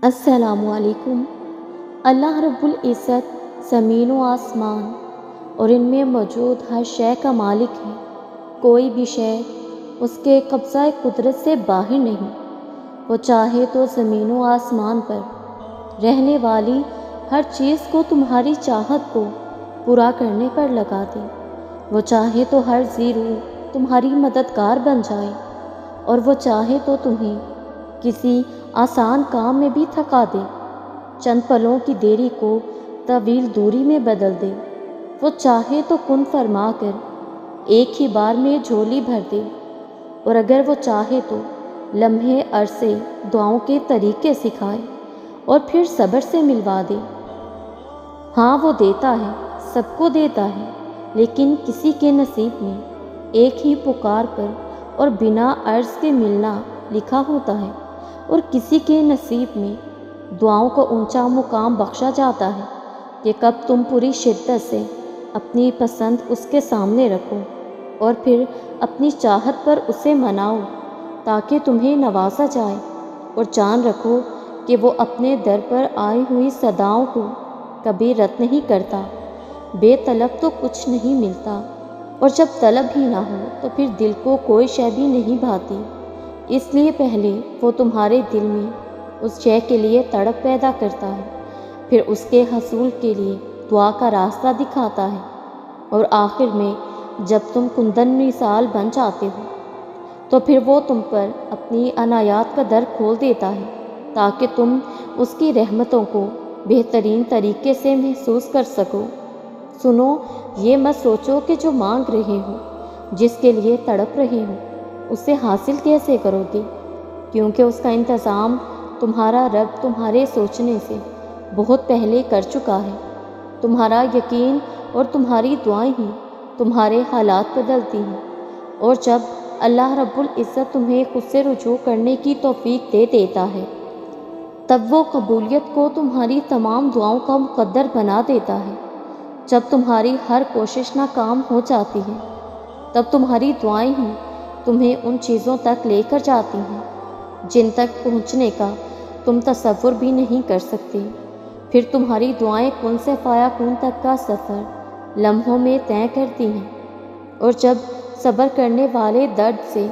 السلام علیکم۔ اللہ رب العزت زمین و آسمان اور ان میں موجود ہر شے کا مالک ہے۔ کوئی بھی شے اس کے قبضہ قدرت سے باہر نہیں۔ وہ چاہے تو زمین و آسمان پر رہنے والی ہر چیز کو تمہاری چاہت کو پورا کرنے پر لگا دے۔ وہ چاہے تو ہر ذی روح تمہاری مددگار بن جائے، اور وہ چاہے تو تمہیں کسی آسان کام میں بھی تھکا دے، چند پلوں کی دیری کو طویل دوری میں بدل دے۔ وہ چاہے تو کن فرما کر ایک ہی بار میں جھولی بھر دے، اور اگر وہ چاہے تو لمحے عرصے دعاؤں کے طریقے سکھائے اور پھر صبر سے ملوا دے۔ ہاں، وہ دیتا ہے، سب کو دیتا ہے، لیکن کسی کے نصیب میں ایک ہی پکار پر اور بنا عرض کے ملنا لکھا ہوتا ہے، اور کسی کے نصیب میں دعاؤں کو اونچا مقام بخشا جاتا ہے کہ کب تم پوری شدت سے اپنی پسند اس کے سامنے رکھو اور پھر اپنی چاہت پر اسے مناؤ تاکہ تمہیں نوازا جائے، اور جان رکھو کہ وہ اپنے در پر آئی ہوئی صداؤں کو کبھی رد نہیں کرتا۔ بے طلب تو کچھ نہیں ملتا، اور جب طلب ہی نہ ہو تو پھر دل کو کوئی شے بھی نہیں بھاتی۔ اس لیے پہلے وہ تمہارے دل میں اس شے کے لیے تڑپ پیدا کرتا ہے، پھر اس کے حصول کے لیے دعا کا راستہ دکھاتا ہے، اور آخر میں جب تم کندن مثال بن جاتے ہو تو پھر وہ تم پر اپنی عنایات کا در کھول دیتا ہے تاکہ تم اس کی رحمتوں کو بہترین طریقے سے محسوس کر سکو۔ سنو، یہ مت سوچو کہ جو مانگ رہے ہو، جس کے لیے تڑپ رہے ہو، اسے حاصل کیسے کرو گے، کیونکہ اس کا انتظام تمہارا رب تمہارے سوچنے سے بہت پہلے کر چکا ہے۔ تمہارا یقین اور تمہاری دعائیں ہی تمہارے حالات بدلتی ہیں، اور جب اللہ رب العزت تمہیں خود سے رجوع کرنے کی توفیق دے دیتا ہے تب وہ قبولیت کو تمہاری تمام دعاؤں کا مقدر بنا دیتا ہے۔ جب تمہاری ہر کوشش ناکام ہو جاتی ہے تب تمہاری دعائیں ہی تمہیں ان چیزوں تک لے کر جاتی ہیں جن تک پہنچنے کا تم تصور بھی نہیں کر سکتے۔ پھر تمہاری دعائیں کن سے فایا کن تک کا سفر لمحوں میں طے کرتی ہیں، اور جب صبر کرنے والے درد سے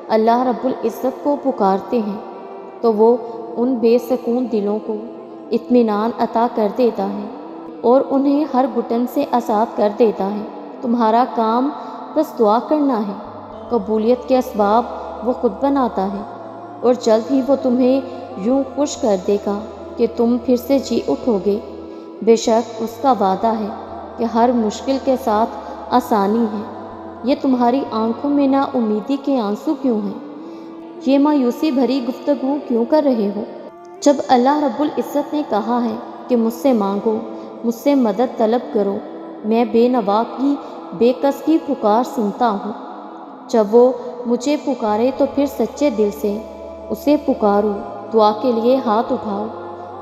اللہ رب العزت کو پکارتے ہیں تو وہ ان بے سکون دلوں کو اطمینان عطا کر دیتا ہے اور انہیں ہر گھٹن سے آزاد کر دیتا ہے۔ تمہارا کام بس دعا کرنا ہے، قبولیت کے اسباب وہ خود بناتا ہے، اور جلد ہی وہ تمہیں یوں خوش کر دے گا کہ تم پھر سے جی اٹھو گے۔ بے شک اس کا وعدہ ہے کہ ہر مشکل کے ساتھ آسانی ہے۔ یہ تمہاری آنکھوں میں نا امیدی کے آنسو کیوں ہیں؟ یہ مایوسی بھری گفتگو کیوں کر رہے ہو؟ جب اللہ رب العزت نے کہا ہے کہ مجھ سے مانگو، مجھ سے مدد طلب کرو، میں بے نوا کی بے کس کی پکار سنتا ہوں۔ جب وہ مجھے پکارے تو پھر سچے دل سے اسے پکارو، دعا کے لیے ہاتھ اٹھاؤ،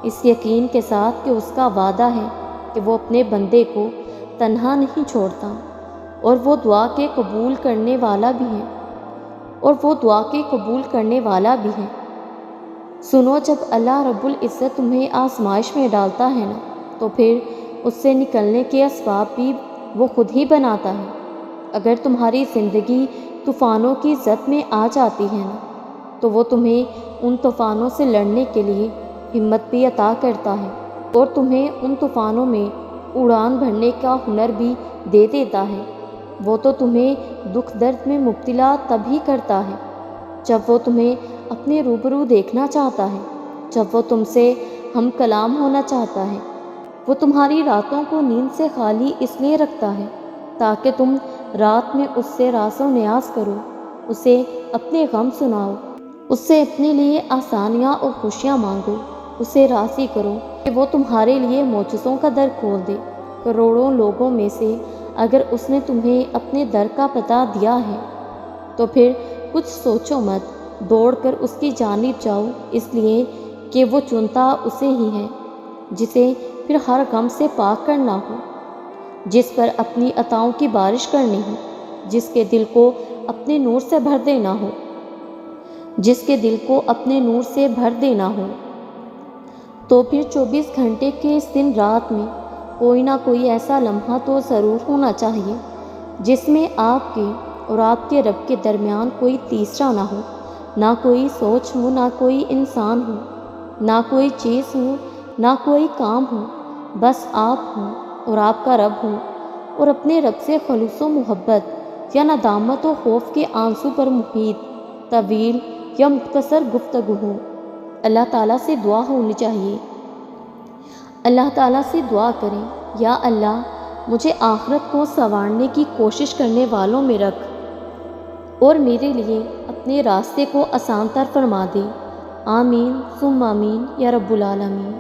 اس یقین کے ساتھ کہ اس کا وعدہ ہے کہ وہ اپنے بندے کو تنہا نہیں چھوڑتا، اور وہ دعا کے قبول کرنے والا بھی ہے۔ سنو، جب اللہ رب العزت تمہیں آزمائش میں ڈالتا ہے نا تو پھر اس سے نکلنے کے اسباب بھی وہ خود ہی بناتا ہے۔ اگر تمہاری زندگی طوفانوں کی زد میں آ جاتی ہے نا تو وہ تمہیں ان طوفانوں سے لڑنے کے لیے ہمت بھی عطا کرتا ہے، اور تمہیں ان طوفانوں میں اڑان بھرنے کا ہنر بھی دے دیتا ہے۔ وہ تو تمہیں دکھ درد میں مبتلا تب ہی کرتا ہے جب وہ تمہیں اپنے روبرو دیکھنا چاہتا ہے، جب وہ تم سے ہم کلام ہونا چاہتا ہے۔ وہ تمہاری راتوں کو نیند سے خالی اس لیے رکھتا ہے تاکہ تم رات میں اس سے راز و نیاز کرو، اسے اپنے غم سناؤ، اس سے اپنے لیے آسانیاں اور خوشیاں مانگو، اسے راضی کرو کہ وہ تمہارے لیے معجزوں کا در کھول دے۔ کروڑوں لوگوں میں سے اگر اس نے تمہیں اپنے در کا پتہ دیا ہے تو پھر کچھ سوچو مت، دوڑ کر اس کی جانب جاؤ، اس لیے کہ وہ چنتا اسے ہی ہے جسے پھر ہر غم سے پاک کرنا ہو، جس پر اپنی عطاؤں کی بارش کرنی ہو، جس کے دل کو اپنے نور سے بھر دینا ہو۔ تو پھر 24 گھنٹے کے اس دن رات میں کوئی نہ کوئی ایسا لمحہ تو ضرور ہونا چاہیے جس میں آپ کے اور آپ کے رب کے درمیان کوئی تیسرا نہ ہو، نہ کوئی سوچ ہو، نہ کوئی انسان ہو، نہ کوئی چیز ہو، نہ کوئی کام ہو، بس آپ ہوں اور آپ کا رب ہو، اور اپنے رب سے خلوص و محبت یا ندامت و خوف کے آنسو پر محیط طویل یا مختصر گفتگو ہو۔ اللہ تعالیٰ سے دعا ہونی چاہیے۔ اللہ تعالیٰ سے دعا کریں، یا اللہ مجھے آخرت کو سنوارنے کی کوشش کرنے والوں میں رکھ اور میرے لیے اپنے راستے کو آسان تر فرما دے۔ آمین ثم آمین یا رب العالمین۔